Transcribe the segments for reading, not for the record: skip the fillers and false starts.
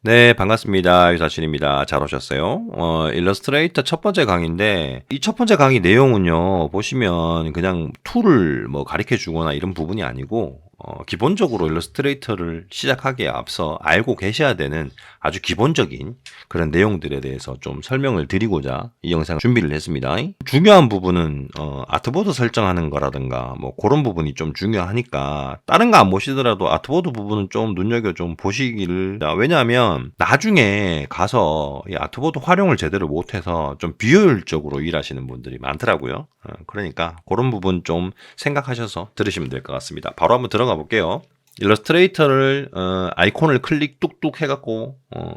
네, 반갑습니다. 유사신입니다. 잘 오셨어요. 일러스트레이터 첫 번째 강의인데, 이 첫 번째 강의 내용은요, 보시면 그냥 툴을 뭐 가르쳐 주거나 이런 부분이 아니고, 기본적으로 일러스트레이터를 시작하기에 앞서 알고 계셔야 되는 아주 기본적인 그런 내용들에 대해서 좀 설명을 드리고자 이 영상을 준비를 했습니다. 중요한 부분은, 아트보드 설정하는 거라든가, 뭐 그런 부분이 좀 중요하니까, 다른 거 안 보시더라도 아트보드 부분은 좀 눈여겨 좀 보시기를, 왜냐하면 나중에 가서 이 아트보드 활용을 제대로 못해서 좀 비효율적으로 일하시는 분들이 많더라고요. 그러니까 그런 부분 좀 생각하셔서 들으시면 될 것 같습니다. 바로 한번 들어가 볼게요. 일러스트레이터를 아이콘을 클릭 뚝뚝 해갖고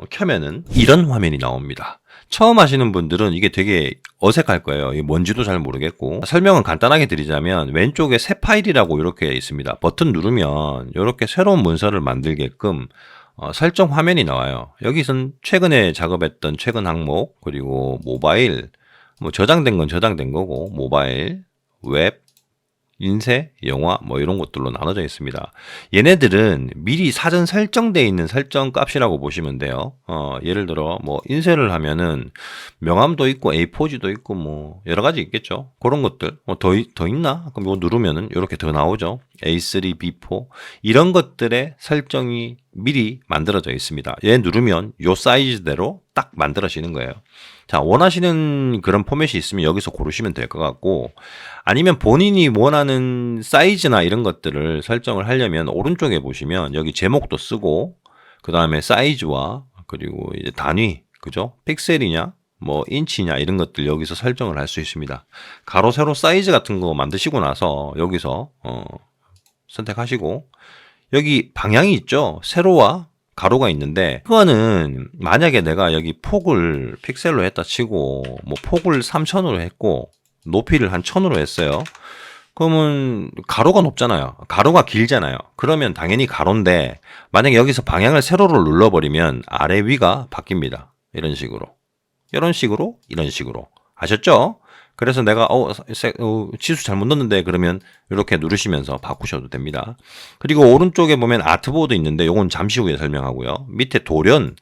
켜면은 이런 화면이 나옵니다. 처음 하시는 분들은 이게 되게 어색할 거예요. 이게 뭔지도 잘 모르겠고, 설명은 간단하게 드리자면 왼쪽에 새 파일이라고 이렇게 있습니다. 버튼 누르면 이렇게 새로운 문서를 만들게끔 설정 화면이 나와요. 여기선 최근에 작업했던 최근 항목, 그리고 모바일, 뭐 저장된 건 저장된 거고, 모바일, 웹, 인쇄, 영화 뭐 이런 것들로 나눠져 있습니다. 얘네들은 미리 사전 설정되어 있는 설정 값이라고 보시면 돼요. 예를 들어 뭐 인쇄를 하면은 명암도 있고 A4지도 있고 뭐 여러 가지 있겠죠. 그런 것들 더 있나? 그럼 이거 누르면은 이렇게 더 나오죠. A3, B4 이런 것들의 설정이 미리 만들어져 있습니다. 얘 누르면 요 사이즈대로 딱 만들어지는 거예요. 자, 원하시는 그런 포맷이 있으면 여기서 고르시면 될 것 같고, 아니면 본인이 원하는 사이즈나 이런 것들을 설정을 하려면 오른쪽에 보시면 여기 제목도 쓰고, 그 다음에 사이즈와 그리고 이제 단위, 그죠? 픽셀이냐, 뭐 인치냐 이런 것들 여기서 설정을 할 수 있습니다. 가로 세로 사이즈 같은 거 만드시고 나서 여기서 선택하시고, 여기 방향이 있죠? 세로와 가로가 있는데, 그거는 만약에 내가 여기 폭을 픽셀로 했다 치고 뭐 폭을 3000으로 했고 높이를 한 1000으로 했어요. 그러면 가로가 높잖아요. 가로가 길잖아요. 그러면 당연히 가로인데, 만약에 여기서 방향을 세로로 눌러버리면 아래 위가 바뀝니다. 이런 식으로, 이런 식으로, 이런 식으로. 아셨죠? 그래서 내가 치수 잘못 넣었는데 그러면 이렇게 누르시면서 바꾸셔도 됩니다. 그리고 오른쪽에 보면 아트보드 있는데 요건 잠시 후에 설명하고요. 밑에 돌연,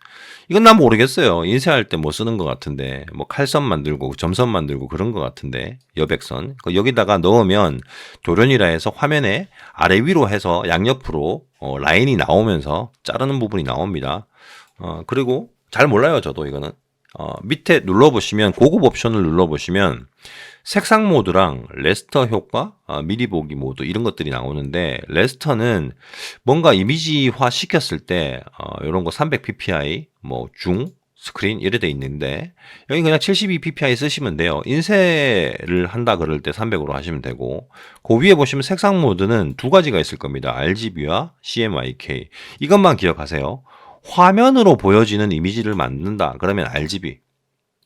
이건 난 모르겠어요. 인쇄할 때 뭐 쓰는 것 같은데, 뭐 칼선 만들고 점선 만들고 그런 것 같은데, 여백선 여기다가 넣으면 돌연이라 해서 화면에 아래 위로 해서 양옆으로 라인이 나오면서 자르는 부분이 나옵니다. 그리고 잘 몰라요, 저도 이거는. 밑에 눌러보시면 고급 옵션을 눌러보시면 색상 모드랑 레스터 효과, 미리 보기 모드 이런 것들이 나오는데, 레스터는 뭔가 이미지화 시켰을 때 이런 거 300ppi, 뭐 중, 스크린 이래 돼 있는데, 여기 그냥 72ppi 쓰시면 돼요. 인쇄를 한다 그럴 때 300으로 하시면 되고, 그 위에 보시면 색상 모드는 두 가지가 있을 겁니다. RGB와 CMYK. 이것만 기억하세요. 화면으로 보여지는 이미지를 만든다 그러면 RGB,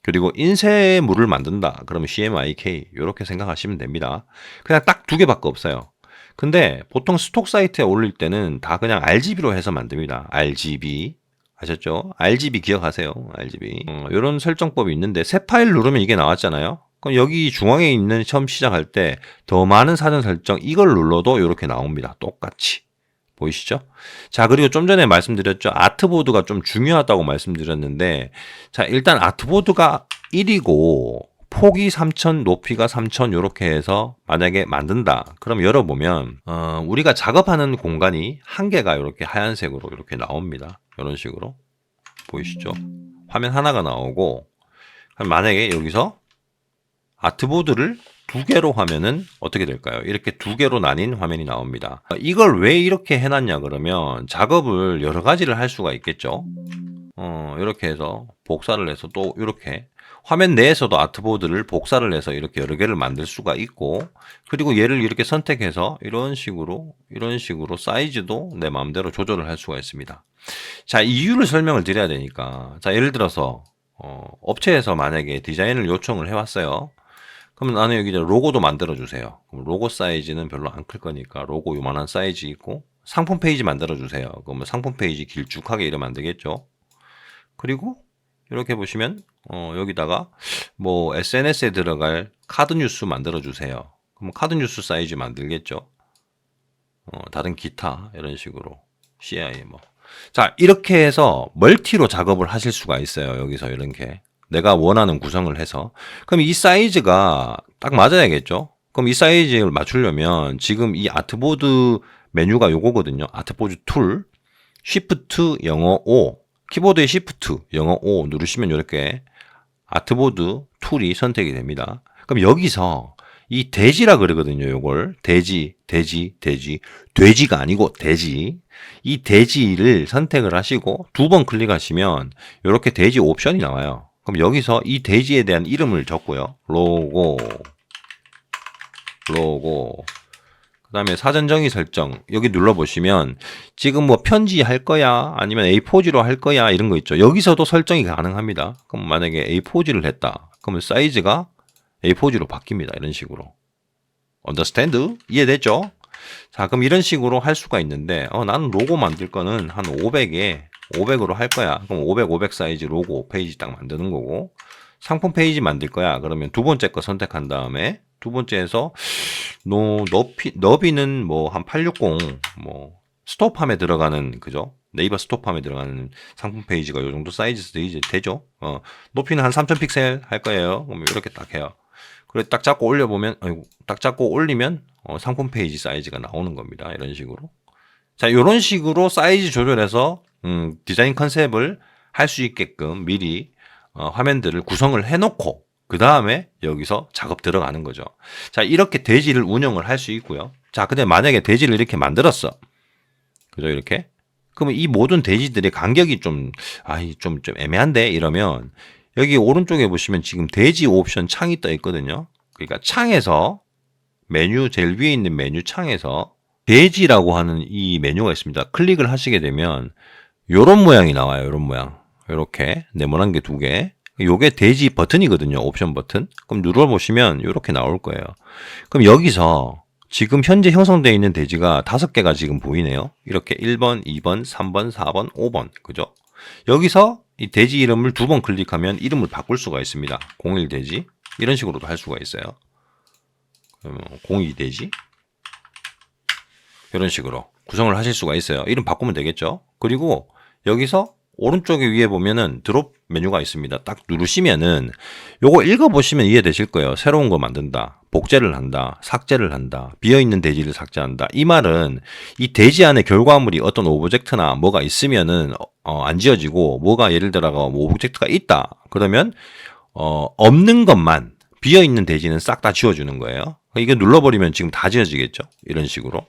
그리고 인쇄물을 만든다 그러면 CMYK, 이렇게 생각하시면 됩니다. 그냥 딱 두 개밖에 없어요. 근데 보통 스톡 사이트에 올릴 때는 다 그냥 RGB로 해서 만듭니다. RGB 아셨죠? RGB 기억하세요. RGB 이런 설정법이 있는데, 새 파일 누르면 이게 나왔잖아요. 그럼 여기 중앙에 있는 처음 시작할 때 더 많은 사전 설정 이걸 눌러도 이렇게 나옵니다. 똑같이. 보이시죠? 자, 그리고 좀 전에 말씀드렸죠. 아트보드가 좀 중요하다고 말씀드렸는데, 자, 일단 아트보드가 1이고 폭이 3000, 높이가 3000 이렇게 해서 만약에 만든다. 그럼 열어보면 우리가 작업하는 공간이 한 개가 이렇게 하얀색으로 이렇게 나옵니다. 이런 식으로 보이시죠? 화면 하나가 나오고, 만약에 여기서 아트보드를 두 개로 하면은 어떻게 될까요? 이렇게 두 개로 나뉜 화면이 나옵니다. 이걸 왜 이렇게 해놨냐 그러면 작업을 여러 가지를 할 수가 있겠죠. 이렇게 해서 복사를 해서 또 이렇게 화면 내에서도 아트보드를 복사를 해서 이렇게 여러 개를 만들 수가 있고, 그리고 얘를 이렇게 선택해서 이런 식으로 사이즈도 내 마음대로 조절을 할 수가 있습니다. 자, 이유를 설명을 드려야 되니까, 자, 예를 들어서 업체에서 만약에 디자인을 요청을 해왔어요. 그러면 나는 여기 이제 로고도 만들어 주세요. 그럼 로고 사이즈는 별로 안 클 거니까 로고 요만한 사이즈 있고, 상품 페이지 만들어 주세요. 그러면 상품 페이지 길쭉하게 이러면 안 되겠죠. 그리고 이렇게 보시면 여기다가 뭐 SNS에 들어갈 카드 뉴스 만들어 주세요. 그럼 카드 뉴스 사이즈 만들겠죠. 다른 기타 이런 식으로 CI 뭐 자, 이렇게 해서 멀티로 작업을 하실 수가 있어요. 여기서 이렇게. 내가 원하는 구성을 해서. 그럼 이 사이즈가 딱 맞아야겠죠? 그럼 이 사이즈를 맞추려면 지금 이 아트보드 메뉴가 요거거든요. 아트보드 툴. Shift 영어 O. 키보드의 Shift 영어 O 누르시면 이렇게 아트보드 툴이 선택이 됩니다. 그럼 여기서 이 돼지라 그러거든요. 요걸 돼지. 돼지가 아니고 돼지. 이 돼지를 선택을 하시고 두 번 클릭하시면 이렇게 돼지 옵션이 나와요. 그럼 여기서 이 돼지에 대한 이름을 적고요. 로고. 그다음에 사전 정의 설정 여기 눌러보시면 지금 뭐 편지 할 거야 아니면 A4지로 할 거야 이런 거 있죠. 여기서도 설정이 가능합니다. 그럼 만약에 A4지를 했다. 그러면 사이즈가 A4지로 바뀝니다. 이런 식으로. understand? 이해됐죠? 자, 그럼 이런 식으로 할 수가 있는데 나는 로고 만들 거는 한 500으로 할 거야. 그럼 500 사이즈 로고 페이지 딱 만드는 거고 상품 페이지 만들 거야. 그러면 두 번째 거 선택한 다음에 두 번째에서 너비는 뭐 한 860 뭐 스톱함에 들어가는 그죠? 네이버 스톱함에 들어가는 상품 페이지가 요 정도 사이즈 되죠? 높이는 한 3000 픽셀 할 거예요. 그럼 이렇게 딱 해요. 그래 딱 잡고 올려보면 딱 잡고 올리면 상품 페이지 사이즈가 나오는 겁니다. 이런 식으로. 자, 이런 식으로 사이즈 조절해서 디자인 컨셉을 할 수 있게끔 미리 화면들을 구성을 해놓고 그 다음에 여기서 작업 들어가는 거죠. 자, 이렇게 돼지를 운영을 할 수 있고요. 자, 근데 만약에 돼지를 이렇게 만들었어. 그죠? 이렇게. 그러면 이 모든 돼지들의 간격이 좀 애매한데? 이러면 여기 오른쪽에 보시면 지금 돼지 옵션 창이 떠 있거든요. 그러니까 창에서 메뉴 제일 위에 있는 메뉴 창에서 돼지라고 하는 이 메뉴가 있습니다. 클릭을 하시게 되면 요런 모양이 나와요. 요런 모양. 요렇게 네모난 게 두 개. 요게 돼지 버튼이거든요. 옵션 버튼. 그럼 눌러보시면 이렇게 나올 거예요. 그럼 여기서 지금 현재 형성되어 있는 돼지가 5개가 지금 보이네요. 이렇게 1번, 2번, 3번, 4번, 5번. 그죠? 여기서 이 돼지 이름을 두 번 클릭하면 이름을 바꿀 수가 있습니다. 01돼지. 이런 식으로도 할 수가 있어요. 02돼지. 이런 식으로 구성을 하실 수가 있어요. 이름 바꾸면 되겠죠? 그리고 여기서 오른쪽에 위에 보면은 드롭 메뉴가 있습니다. 딱 누르시면은 요거 읽어보시면 이해되실 거예요. 새로운 거 만든다. 복제를 한다. 삭제를 한다. 비어있는 돼지를 삭제한다. 이 말은 이 돼지 안에 결과물이 어떤 오브젝트나 뭐가 있으면은 안 지워지고 뭐가 예를 들어가 뭐 오브젝트가 있다. 그러면 없는 것만 비어있는 돼지는 싹 다 지워주는 거예요. 이거 눌러버리면 지금 다 지워지겠죠. 이런 식으로.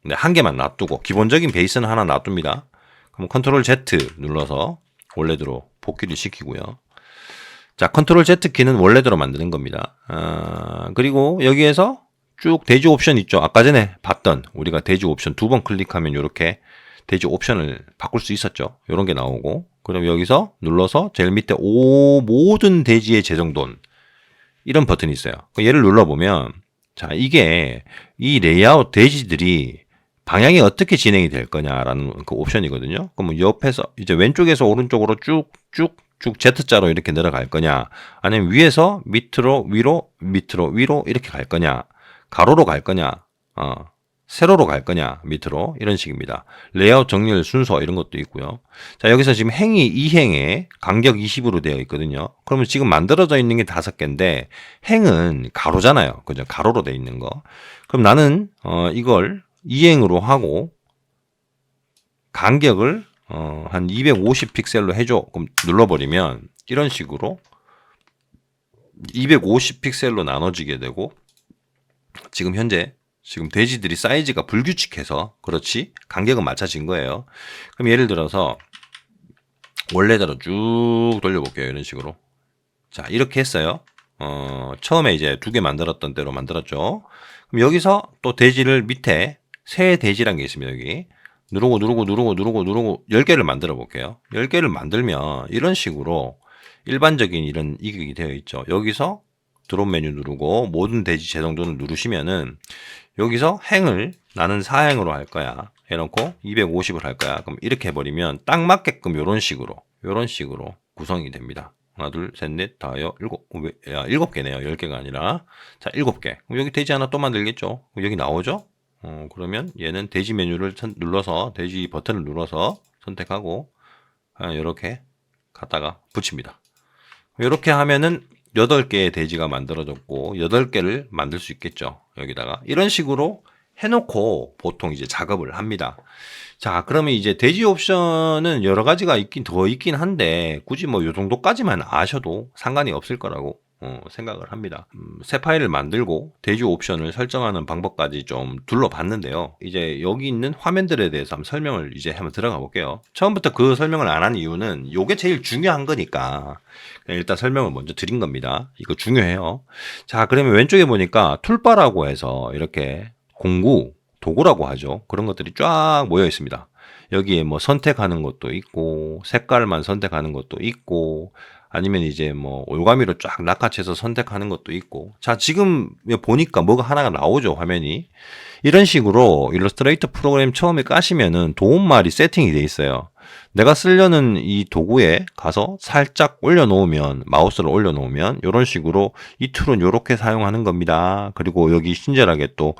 네, 한 개만 놔두고 기본적인 베이스는 하나 놔둡니다. 그럼 컨트롤 Z 눌러서 원래대로 복귀를 시키고요. 자, 컨트롤 Z 키는 원래대로 만드는 겁니다. 그리고 여기에서 쭉 돼지 옵션 있죠. 아까 전에 봤던 우리가 돼지 옵션 두 번 클릭하면 이렇게 돼지 옵션을 바꿀 수 있었죠. 이런 게 나오고 그럼 여기서 눌러서 제일 밑에 모든 돼지의 재정돈 이런 버튼이 있어요. 얘를 눌러보면 자, 이게 이 레이아웃 돼지들이 방향이 어떻게 진행이 될 거냐라는 그 옵션이거든요. 그럼 옆에서 이제 왼쪽에서 오른쪽으로 쭉쭉 Z자로 이렇게 내려갈 거냐, 아니면 위에서 밑으로 위로 이렇게 갈 거냐, 가로로 갈 거냐, 세로로 갈 거냐, 밑으로 이런 식입니다. 레이아웃 정렬 순서 이런 것도 있고요. 자, 여기서 지금 행이 2행에 간격 20으로 되어 있거든요. 그러면 지금 만들어져 있는 게 5개인데 행은 가로잖아요. 그죠? 가로로 되어 있는 거. 그럼 나는 이걸 2행으로 하고 간격을 한 250 픽셀로 해줘. 그럼 눌러버리면 이런 식으로 250 픽셀로 나눠지게 되고 지금 현재 돼지들이 사이즈가 불규칙해서 그렇지 간격은 맞춰진 거예요. 그럼 예를 들어서 원래대로 쭉 돌려볼게요. 이런 식으로. 자, 이렇게 했어요. 처음에 이제 2개 만들었던 대로 만들었죠. 그럼 여기서 또 돼지를 밑에 새 돼지란 게 있습니다. 여기 누르고 10개를 만들어 볼게요. 10개를 만들면 이런 식으로 일반적인 이런 이격이 되어 있죠. 여기서 드롭 메뉴 누르고 모든 돼지 재정돈을 누르시면은 여기서 행을 나는 4행으로 할 거야 해놓고 250을 할 거야. 그럼 이렇게 해버리면 딱 맞게끔 요런 식으로 구성이 됩니다. 하나, 둘, 셋, 넷, 다, 일곱. 7개네요. 10개가 아니라. 자, 7개. 그럼 여기 돼지 하나 또 만들겠죠? 여기 나오죠? 그러면 얘는 대지 메뉴를 눌러서 대지 버튼을 눌러서 선택하고 이렇게 갖다가 붙입니다. 이렇게 하면은 8개의 대지가 만들어졌고 8개를 만들 수 있겠죠. 여기다가 이런 식으로 해놓고 보통 이제 작업을 합니다. 자, 그러면 이제 대지 옵션은 여러 가지가 있긴 한데 굳이 뭐 요 정도까지만 아셔도 상관이 없을 거라고 생각을 합니다. 새 파일을 만들고 대지 옵션을 설정하는 방법까지 좀 둘러봤는데요. 이제 여기 있는 화면들에 대해서 한번 설명을 이제 한번 들어가 볼게요. 처음부터 그 설명을 안 한 이유는 이게 제일 중요한 거니까 일단 설명을 먼저 드린 겁니다. 이거 중요해요. 자, 그러면 왼쪽에 보니까 툴바라고 해서 이렇게 공구, 도구라고 하죠. 그런 것들이 쫙 모여 있습니다. 여기에 뭐 선택하는 것도 있고 색깔만 선택하는 것도 있고 아니면 이제 뭐 올가미로 쫙 낚아채서 선택하는 것도 있고. 자, 지금 보니까 뭐가 하나가 나오죠, 화면이. 이런 식으로 일러스트레이터 프로그램 처음에 까시면은 도움말이 세팅이 돼 있어요. 내가 쓰려는 이 도구에 가서 살짝 올려놓으면, 마우스를 올려놓으면 이런 식으로 이 툴은 이렇게 사용하는 겁니다. 그리고 여기 친절하게 또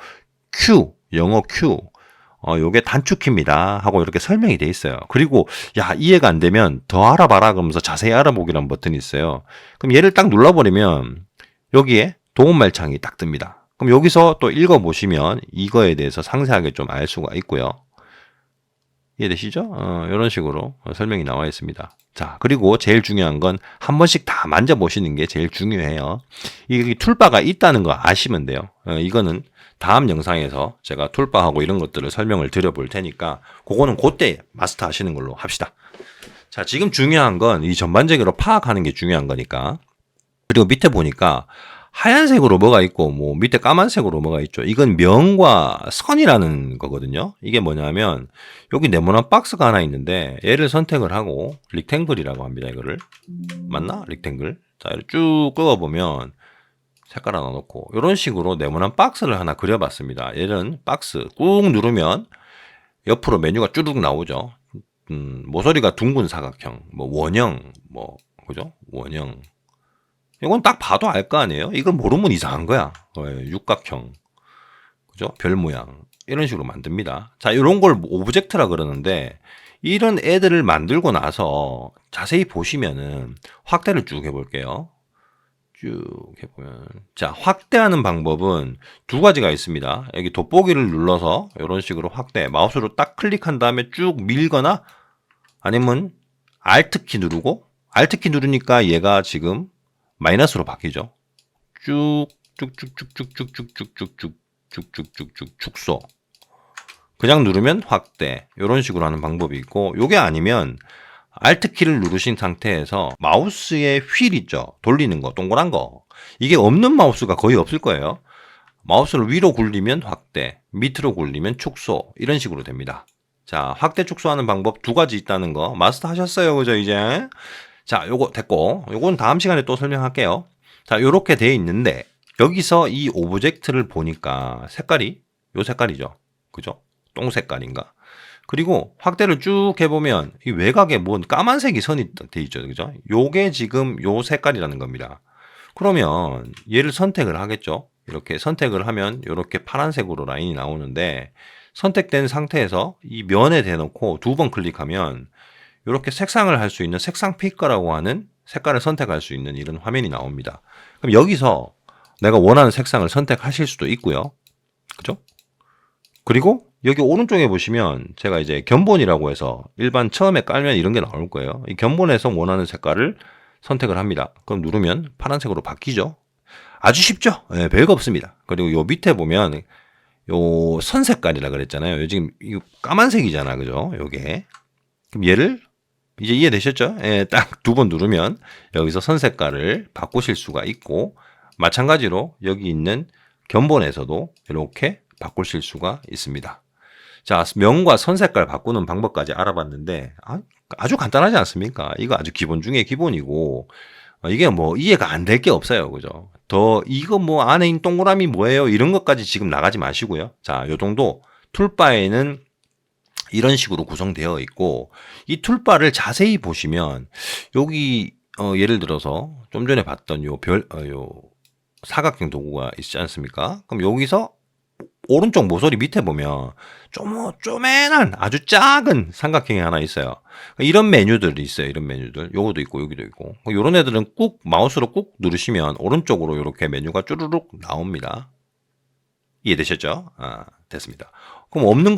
Q, 영어 Q, 요게 단축키입니다 하고 이렇게 설명이 돼 있어요. 그리고 야, 이해가 안 되면 더 알아봐라 그러면서 자세히 알아보기라는 버튼이 있어요. 그럼 얘를 딱 눌러버리면 여기에 도움말 창이 딱 뜹니다. 그럼 여기서 또 읽어보시면 이거에 대해서 상세하게 좀 알 수가 있고요. 이해되시죠? 이런 식으로 설명이 나와 있습니다. 자, 그리고 제일 중요한 건 한 번씩 다 만져보시는 게 제일 중요해요. 이 툴바가 있다는 거 아시면 돼요. 이거는 다음 영상에서 제가 툴바하고 이런 것들을 설명을 드려볼 테니까 그거는 그때 마스터 하시는 걸로 합시다. 자, 지금 중요한 건 이 전반적으로 파악하는 게 중요한 거니까. 그리고 밑에 보니까 하얀색으로 뭐가 있고 뭐 밑에 까만색으로 뭐가 있죠. 이건 면과 선이라는 거거든요. 이게 뭐냐면 여기 네모난 박스가 하나 있는데 얘를 선택을 하고 릭탱글이라고 합니다. 이거를 맞나? 릭탱글. 자, 이렇게 쭉 끄어보면 색깔 하나 넣고 이런 식으로 네모난 박스를 하나 그려봤습니다. 얘는 박스 꾹 누르면 옆으로 메뉴가 쭈룩 나오죠. 모서리가 둥근 사각형, 뭐 원형, 뭐 그죠? 원형. 이건 딱 봐도 알 거 아니에요? 이걸 모르면 이상한 거야. 육각형, 그죠? 별 모양 이런 식으로 만듭니다. 자, 이런 걸 오브젝트라 그러는데 이런 애들을 만들고 나서 자세히 보시면은 확대를 쭉 해볼게요. 쭉 해보면 자, 확대하는 방법은 두 가지가 있습니다. 여기 돋보기를 눌러서 이런 식으로 확대, 마우스로 딱 클릭한 다음에 쭉 밀거나 아니면 Alt키 누르고 Alt키 누르니까 얘가 지금 마이너스로 바뀌죠. 쭉쭉쭉쭉쭉쭉쭉쭉쭉쭉쭉쭉 축소. 그냥 누르면 확대. 이런 식으로 하는 방법이 있고, 요게 아니면 Alt키를 누르신 상태에서 마우스의 휠 있죠. 돌리는 거, 동그란 거. 이게 없는 마우스가 거의 없을 거예요. 마우스를 위로 굴리면 확대, 밑으로 굴리면 축소. 이런 식으로 됩니다. 자, 확대 축소하는 방법 두 가지 있다는 거 마스터 하셨어요. 그죠, 이제? 자, 요거 됐고, 요건 다음 시간에 또 설명할게요. 자, 요렇게 돼 있는데, 여기서 이 오브젝트를 보니까 색깔이 요 색깔이죠. 그죠? 똥 색깔인가? 그리고 확대를 쭉 해보면 이 외곽에 뭔 까만색이 선이 돼 있죠. 그죠? 요게 지금 요 색깔이라는 겁니다. 그러면 얘를 선택을 하겠죠. 이렇게 선택을 하면 이렇게 파란색으로 라인이 나오는데 선택된 상태에서 이 면에 대놓고 두 번 클릭하면 이렇게 색상을 할 수 있는 색상 피커라고 하는 색깔을 선택할 수 있는 이런 화면이 나옵니다. 그럼 여기서 내가 원하는 색상을 선택하실 수도 있고요. 그죠? 그리고 여기 오른쪽에 보시면 제가 이제 견본이라고 해서 일반 처음에 깔면 이런 게 나올 거예요. 이 견본에서 원하는 색깔을 선택을 합니다. 그럼 누르면 파란색으로 바뀌죠. 아주 쉽죠? 네, 별거 없습니다. 그리고 요 밑에 보면 요 선 색깔이라 그랬잖아요. 요 지금 이 까만색이잖아. 그죠? 요게. 그럼 얘를 이제 이해되셨죠? 예, 딱 두 번 누르면 여기서 선 색깔을 바꾸실 수가 있고 마찬가지로 여기 있는 견본에서도 이렇게 바꾸실 수가 있습니다. 자, 면과 선 색깔 바꾸는 방법까지 알아봤는데 아주 간단하지 않습니까? 이거 아주 기본 중에 기본이고 이게 뭐 이해가 안 될 게 없어요. 그죠? 더 이거 뭐 안에 있는 동그라미 뭐예요? 이런 것까지 지금 나가지 마시고요. 자, 요 정도 툴바에는 이런 식으로 구성되어 있고 이 툴바를 자세히 보시면 여기 예를 들어서 좀 전에 봤던 요 사각형 도구가 있지 않습니까? 그럼 여기서 오른쪽 모서리 밑에 보면 쪼맨한 아주 작은 삼각형이 하나 있어요. 이런 메뉴들이 있어요. 이런 메뉴들. 요것도 있고 여기도 있고. 요런 애들은 꾹 마우스로 꾹 누르시면 오른쪽으로 이렇게 메뉴가 쭈루룩 나옵니다. 이해되셨죠? 아, 됐습니다. 그럼 없는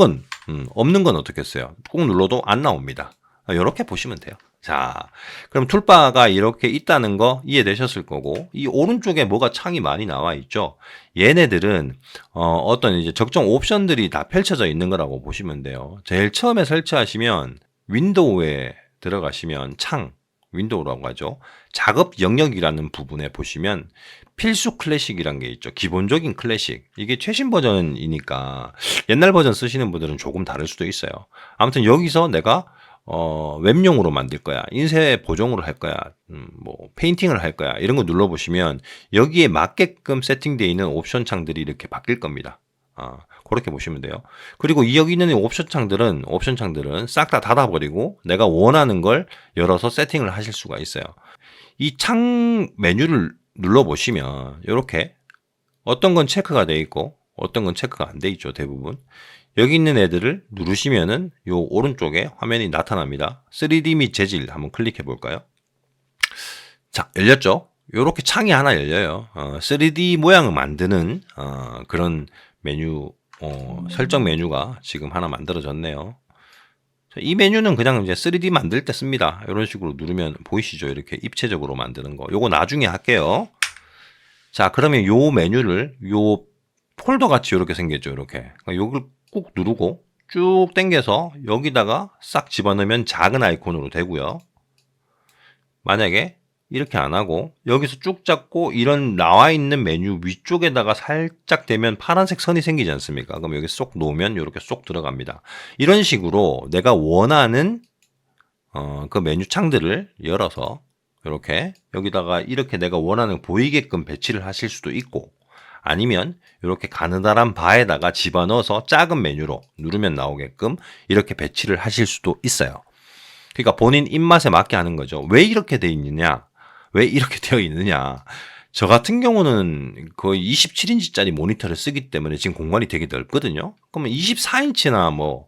건 어떻게 했어요? 꾹 눌러도 안 나옵니다. 이렇게 보시면 돼요. 자, 그럼 툴바가 이렇게 있다는 거 이해되셨을 거고, 이 오른쪽에 뭐가 창이 많이 나와 있죠? 얘네들은, 어떤 이제 적정 옵션들이 다 펼쳐져 있는 거라고 보시면 돼요. 제일 처음에 설치하시면, 윈도우에 들어가시면 윈도우라고 하죠. 작업 영역이라는 부분에 보시면, 필수 클래식이란 게 있죠. 기본적인 클래식. 이게 최신 버전이니까 옛날 버전 쓰시는 분들은 조금 다를 수도 있어요. 아무튼 여기서 내가 웹용으로 만들 거야. 인쇄 보정으로 할 거야. 뭐 페인팅을 할 거야. 이런 거 눌러보시면 여기에 맞게끔 세팅되어 있는 옵션 창들이 이렇게 바뀔 겁니다. 그렇게 보시면 돼요. 그리고 여기 있는 옵션 창들은 싹 다 닫아버리고 내가 원하는 걸 열어서 세팅을 하실 수가 있어요. 이 창 메뉴를 눌러보시면 이렇게 어떤 건 체크가 돼 있고 어떤 건 체크가 안 돼 있죠. 대부분. 여기 있는 애들을 누르시면은 요 오른쪽에 화면이 나타납니다. 3D 및 재질 한번 클릭해 볼까요? 자, 열렸죠? 요렇게 창이 하나 열려요. 3D 모양을 만드는 그런 메뉴 설정 메뉴가 지금 하나 만들어졌네요. 이 메뉴는 그냥 이제 3D 만들 때 씁니다. 이런 식으로 누르면 보이시죠? 이렇게 입체적으로 만드는 거. 요거 나중에 할게요. 자, 그러면 요 메뉴를 요 폴더 같이 이렇게 생겼죠. 이렇게. 요걸 꾹 누르고 쭉 당겨서 여기다가 싹 집어넣으면 작은 아이콘으로 되고요. 만약에 이렇게 안 하고 여기서 쭉 잡고 이런 나와 있는 메뉴 위쪽에다가 살짝 대면 파란색 선이 생기지 않습니까? 그럼 여기 쏙 놓으면 이렇게 쏙 들어갑니다. 이런 식으로 내가 원하는 그 메뉴 창들을 열어서 이렇게 여기다가 이렇게 내가 원하는 보이게끔 배치를 하실 수도 있고 아니면 이렇게 가느다란 바에다가 집어넣어서 작은 메뉴로 누르면 나오게끔 이렇게 배치를 하실 수도 있어요. 그러니까 본인 입맛에 맞게 하는 거죠. 왜 이렇게 돼 있느냐? 왜 이렇게 되어 있느냐? 저 같은 경우는 거의 27인치짜리 모니터를 쓰기 때문에 지금 공간이 되게 넓거든요. 그러면 24인치나 뭐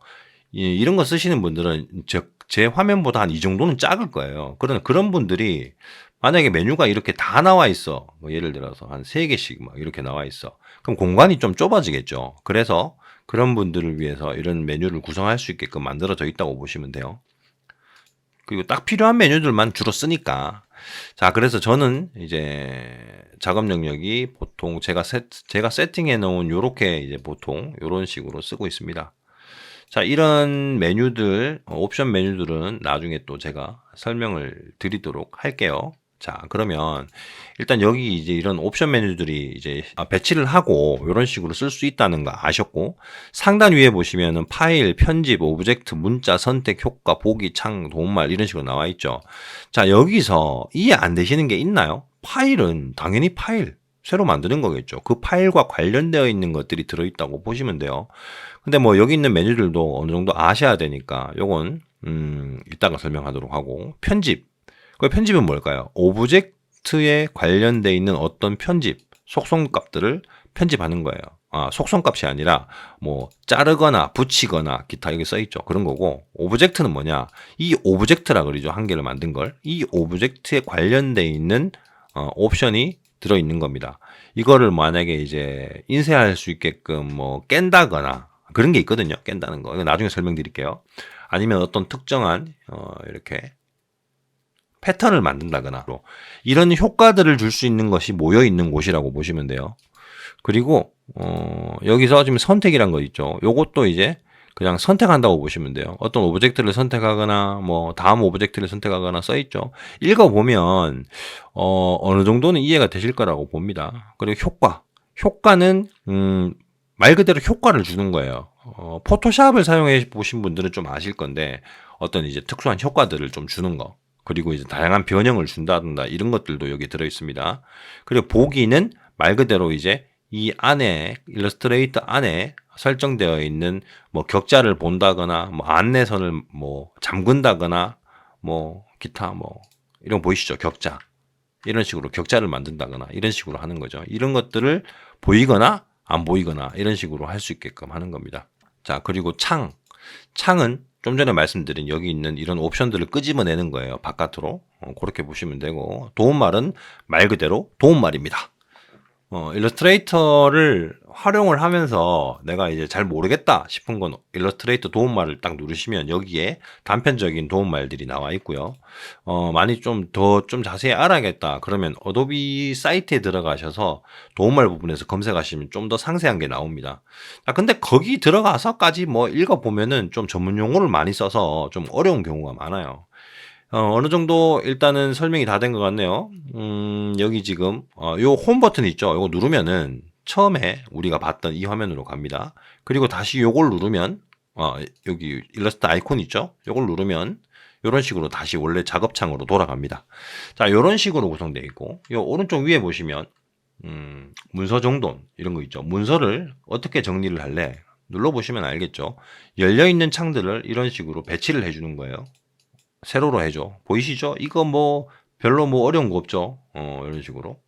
이런 거 쓰시는 분들은 제 화면보다 한 이 정도는 작을 거예요. 그러나 그런 분들이 만약에 메뉴가 이렇게 다 나와 있어. 뭐 예를 들어서 한 3개씩 막 이렇게 나와 있어. 그럼 공간이 좀 좁아지겠죠. 그래서 그런 분들을 위해서 이런 메뉴를 구성할 수 있게끔 만들어져 있다고 보시면 돼요. 그리고 딱 필요한 메뉴들만 주로 쓰니까. 자, 그래서 저는 이제 작업 영역이 보통 제가 세팅해 놓은 요렇게 이제 보통 요런 식으로 쓰고 있습니다. 자, 이런 메뉴들, 옵션 메뉴들은 나중에 또 제가 설명을 드리도록 할게요. 자, 그러면 일단 여기 이제 이런 옵션 메뉴들이 이제 배치를 하고 이런 식으로 쓸 수 있다는 거 아셨고 상단 위에 보시면은 파일, 편집, 오브젝트, 문자, 선택, 효과, 보기, 창, 도움말 이런 식으로 나와 있죠. 자, 여기서 이해 안 되시는 게 있나요? 파일은 당연히 파일 새로 만드는 거겠죠. 그 파일과 관련되어 있는 것들이 들어있다고 보시면 돼요. 근데 뭐 여기 있는 메뉴들도 어느 정도 아셔야 되니까 요건 이따가 설명하도록 하고 편집. 그 편집은 뭘까요? 오브젝트에 관련되어 있는 어떤 편집, 속성값들을 편집하는 거예요. 속성값이 아니라 뭐 자르거나 붙이거나 기타 여기 써 있죠. 그런 거고 오브젝트는 뭐냐? 이 오브젝트라 그러죠. 한 개를 만든 걸. 이 오브젝트에 관련되어 있는 옵션이 들어 있는 겁니다. 이거를 만약에 이제 인쇄할 수 있게끔 뭐 깬다거나 그런 게 있거든요. 깬다는 거. 이거 나중에 설명드릴게요. 아니면 어떤 특정한 이렇게 패턴을 만든다거나 이런 효과들을 줄 수 있는 것이 모여 있는 곳이라고 보시면 돼요. 그리고 여기서 지금 선택이란 거 있죠. 요것도 이제 그냥 선택한다고 보시면 돼요. 어떤 오브젝트를 선택하거나 뭐 다음 오브젝트를 선택하거나 써 있죠. 읽어보면 어느 정도는 이해가 되실 거라고 봅니다. 그리고 효과는 말 그대로 효과를 주는 거예요. 포토샵을 사용해 보신 분들은 좀 아실 건데 어떤 이제 특수한 효과들을 좀 주는 거. 그리고 이제 다양한 변형을 준다든가 이런 것들도 여기 들어 있습니다. 그리고 보기는 말 그대로 이제 이 안에 일러스트레이터 안에 설정되어 있는 뭐 격자를 본다거나 뭐 안내선을 뭐 잠근다거나 뭐 기타 뭐 이런 거 보이시죠? 격자. 이런 식으로 격자를 만든다거나 이런 식으로 하는 거죠. 이런 것들을 보이거나 안 보이거나 이런 식으로 할 수 있게끔 하는 겁니다. 자, 그리고 창은 좀 전에 말씀드린 여기 있는 이런 옵션들을 끄집어내는 거예요. 바깥으로. 그렇게 보시면 되고, 도움말은 말 그대로 도움말입니다. 일러스트레이터를 활용을 하면서 내가 이제 잘 모르겠다 싶은 건 일러스트레이터 도움말을 딱 누르시면 여기에 단편적인 도움말들이 나와 있고요. 많이 좀 자세히 알아야겠다 그러면 어도비 사이트에 들어가셔서 도움말 부분에서 검색하시면 좀 더 상세한 게 나옵니다. 자, 근데 거기 들어가서까지 뭐 읽어보면은 좀 전문 용어를 많이 써서 좀 어려운 경우가 많아요. 어느 정도 일단은 설명이 다 된 것 같네요. 여기 지금 요 홈 버튼 있죠? 요거 누르면은 처음에 우리가 봤던 이 화면으로 갑니다. 그리고 다시 요걸 누르면 여기 일러스트 아이콘 있죠? 요걸 누르면 요런 식으로 다시 원래 작업창으로 돌아갑니다. 자, 요런 식으로 구성되어 있고 요 오른쪽 위에 보시면 문서 정돈 이런 거 있죠? 문서를 어떻게 정리를 할래? 눌러보시면 알겠죠? 열려있는 창들을 이런 식으로 배치를 해주는 거예요. 세로로 해줘. 보이시죠? 이거 뭐 별로 뭐 어려운 거 없죠. 이런 식으로.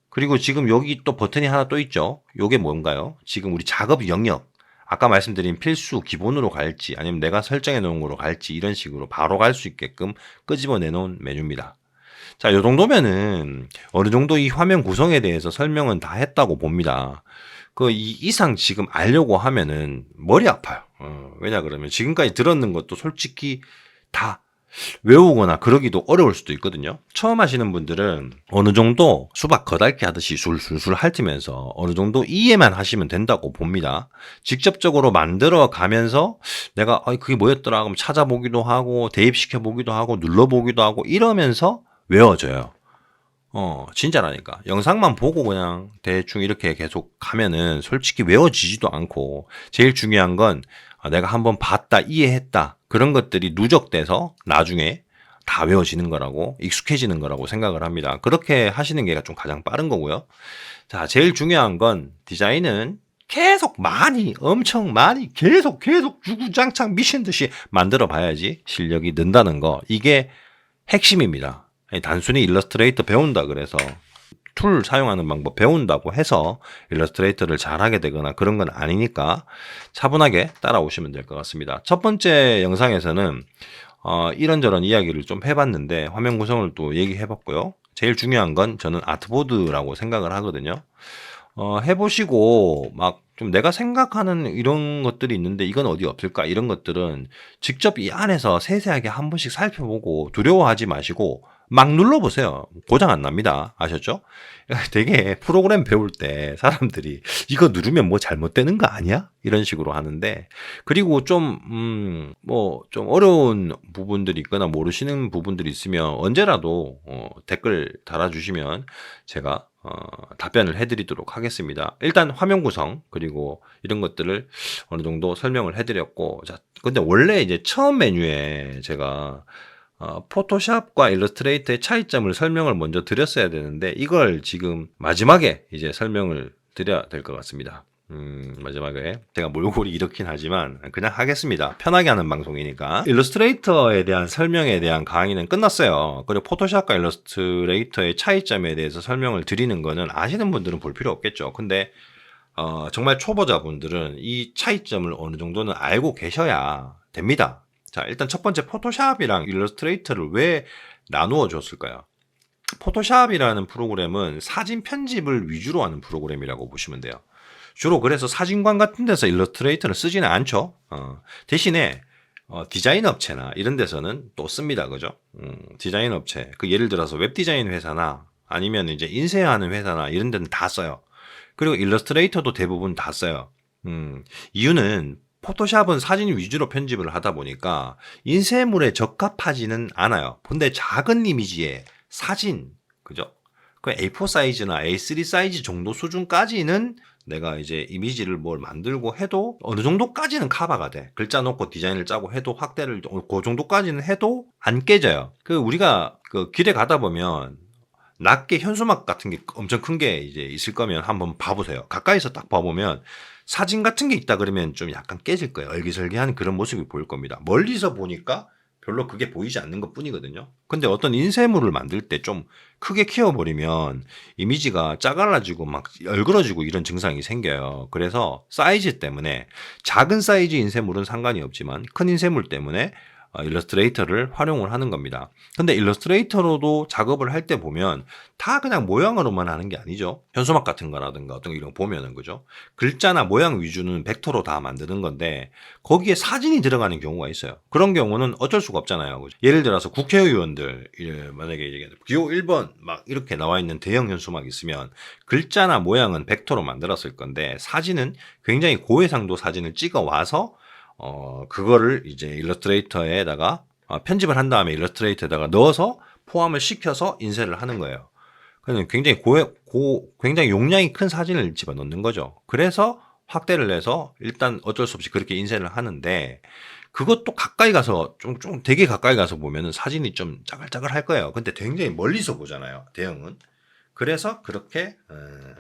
그리고 지금 여기 또 버튼이 하나 또 있죠. 요게 뭔가요? 지금 우리 작업 영역. 아까 말씀드린 필수 기본으로 갈지 아니면 내가 설정해 놓은 거로 갈지 이런 식으로 바로 갈 수 있게끔 끄집어내 놓은 메뉴입니다. 자, 요 정도면은 어느 정도 이 화면 구성에 대해서 설명은 다 했다고 봅니다. 이 이상 지금 알려고 하면은 머리 아파요. 왜냐 그러면 지금까지 들었는 것도 솔직히 다 외우거나 그러기도 어려울 수도 있거든요. 처음 하시는 분들은 어느 정도 수박 거달기 하듯이 술술술 핥으면서 어느 정도 이해만 하시면 된다고 봅니다. 직접적으로 만들어 가면서 내가 그게 뭐였더라 그럼 찾아보기도 하고 대입시켜 보기도 하고 눌러보기도 하고 이러면서 외워져요. 진짜라니까. 영상만 보고 그냥 대충 이렇게 계속 가면은 솔직히 외워지지도 않고 제일 중요한 건 내가 한번 봤다, 이해했다. 그런 것들이 누적돼서 나중에 다 외워지는 거라고, 익숙해지는 거라고 생각을 합니다. 그렇게 하시는 게 좀 가장 빠른 거고요. 자, 제일 중요한 건 디자인은 계속 엄청 많이, 계속 주구장창 미친 듯이 만들어 봐야지 실력이 는다는 거. 이게 핵심입니다. 단순히 일러스트레이터 배운다 그래서 툴 사용하는 방법 배운다고 해서 일러스트레이터를 잘하게 되거나 그런 건 아니니까 차분하게 따라오시면 될 것 같습니다. 첫 번째 영상에서는 이런저런 이야기를 좀 해봤는데 화면 구성을 또 얘기해봤고요. 제일 중요한 건 저는 아트보드라고 생각을 하거든요. 해보시고 막 좀 내가 생각하는 이런 것들이 있는데 이건 어디 없을까 이런 것들은 직접 이 안에서 세세하게 한 번씩 살펴보고 두려워하지 마시고 막 눌러보세요. 고장 안 납니다. 아셨죠? 되게 프로그램 배울 때 사람들이 이거 누르면 뭐 잘못되는 거 아니야? 이런 식으로 하는데 그리고 좀 어려운 부분들이 있거나 모르시는 부분들이 있으면 언제라도 댓글 달아주시면 제가 답변을 해드리도록 하겠습니다. 일단 화면 구성 그리고 이런 것들을 어느 정도 설명을 해드렸고 자 근데 원래 이제 처음 메뉴에 제가 포토샵과 일러스트레이터의 차이점을 설명을 먼저 드렸어야 되는데 이걸 지금 마지막에 이제 설명을 드려야 될 것 같습니다. 마지막에 제가 몰골이 이렇긴 하지만 그냥 하겠습니다. 편하게 하는 방송이니까. 일러스트레이터에 대한 설명에 대한 강의는 끝났어요. 그리고 포토샵과 일러스트레이터의 차이점에 대해서 설명을 드리는 거는 아시는 분들은 볼 필요 없겠죠. 근데 정말 초보자분들은 이 차이점을 어느 정도는 알고 계셔야 됩니다. 자, 일단 첫 번째 포토샵이랑 일러스트레이터를 왜 나누어 줬을까요? 포토샵이라는 프로그램은 사진 편집을 위주로 하는 프로그램이라고 보시면 돼요. 주로 그래서 사진관 같은 데서 일러스트레이터를 쓰지는 않죠. 대신에 디자인 업체나 이런 데서는 또 씁니다. 그죠? 디자인 업체. 예를 들어서 웹 디자인 회사나 아니면 이제 인쇄하는 회사나 이런 데는 다 써요. 그리고 일러스트레이터도 대부분 다 써요. 이유는 포토샵은 사진 위주로 편집을 하다 보니까 인쇄물에 적합하지는 않아요. 근데 작은 이미지에 사진, 그죠? 그 A4 사이즈나 A3 사이즈 정도 수준까지는 내가 이제 이미지를 뭘 만들고 해도 어느 정도까지는 커버가 돼. 글자 넣고 디자인을 짜고 해도 확대를 그 정도까지는 해도 안 깨져요. 우리가 길에 가다 보면 낮게 현수막 같은 게 엄청 큰 게 이제 있을 거면 한번 봐보세요. 가까이서 딱 봐보면 사진 같은 게 있다 그러면 좀 약간 깨질 거예요. 얼기설기한 그런 모습이 보일 겁니다. 멀리서 보니까 별로 그게 보이지 않는 것 뿐이거든요. 근데 어떤 인쇄물을 만들 때 좀 크게 키워버리면 이미지가 작아지고 막 얼그러지고 이런 증상이 생겨요. 그래서 사이즈 때문에 작은 사이즈 인쇄물은 상관이 없지만 큰 인쇄물 때문에 일러스트레이터를 활용을 하는 겁니다. 근데 일러스트레이터로도 작업을 할 때 보면 다 그냥 모양으로만 하는 게 아니죠. 현수막 같은 거라든가 어떤 거 이런 거 보면은 그죠. 글자나 모양 위주는 벡터로 다 만드는 건데 거기에 사진이 들어가는 경우가 있어요. 그런 경우는 어쩔 수가 없잖아요. 그죠? 예를 들어서 국회의원들 만약에 기호 1번 막 이렇게 나와 있는 대형 현수막 있으면 글자나 모양은 벡터로 만들었을 건데 사진은 굉장히 고해상도 사진을 찍어 와서 그거를 이제 일러스트레이터에다가 편집을 한 다음에 일러스트레이터에다가 넣어서 포함을 시켜서 인쇄를 하는 거예요. 그러면 굉장히 굉장히 용량이 큰 사진을 집어넣는 거죠. 그래서 확대를 해서 일단 어쩔 수 없이 그렇게 인쇄를 하는데 그것도 가까이 가서 좀 되게 가까이 가서 보면은 사진이 좀 짜글짜글 할 거예요. 근데 굉장히 멀리서 보잖아요. 대형은. 그래서 그렇게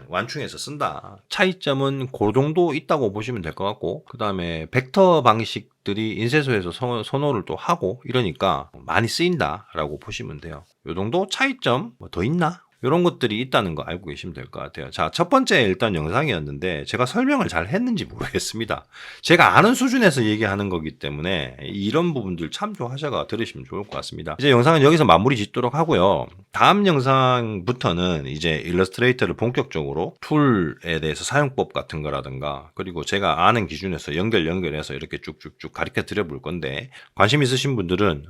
완충해서 쓴다. 차이점은 그 정도 있다고 보시면 될 것 같고 그 다음에 벡터 방식들이 인쇄소에서 선호를 또 하고 이러니까 많이 쓰인다라고 보시면 돼요. 요 정도 차이점 뭐 더 있나? 이런 것들이 있다는 거 알고 계시면 될 것 같아요. 자, 첫 번째 일단 영상이었는데 제가 설명을 잘 했는지 모르겠습니다. 제가 아는 수준에서 얘기하는 거기 때문에 이런 부분들 참조하셔가 들으시면 좋을 것 같습니다. 이제 영상은 여기서 마무리 짓도록 하고요. 다음 영상부터는 이제 일러스트레이터를 본격적으로 툴에 대해서 사용법 같은 거라든가 그리고 제가 아는 기준에서 연결해서 이렇게 쭉쭉쭉 가르쳐 드려 볼 건데 관심 있으신 분들은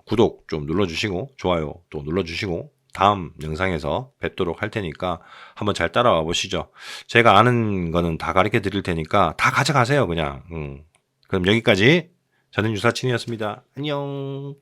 구독 좀 눌러주시고 좋아요 또 눌러주시고 다음 영상에서 뵙도록 할 테니까 한번 잘 따라와 보시죠. 제가 아는 거는 다 가르쳐 드릴 테니까 다 가져가세요 그냥. 그럼 여기까지 저는 유사친이었습니다. 안녕.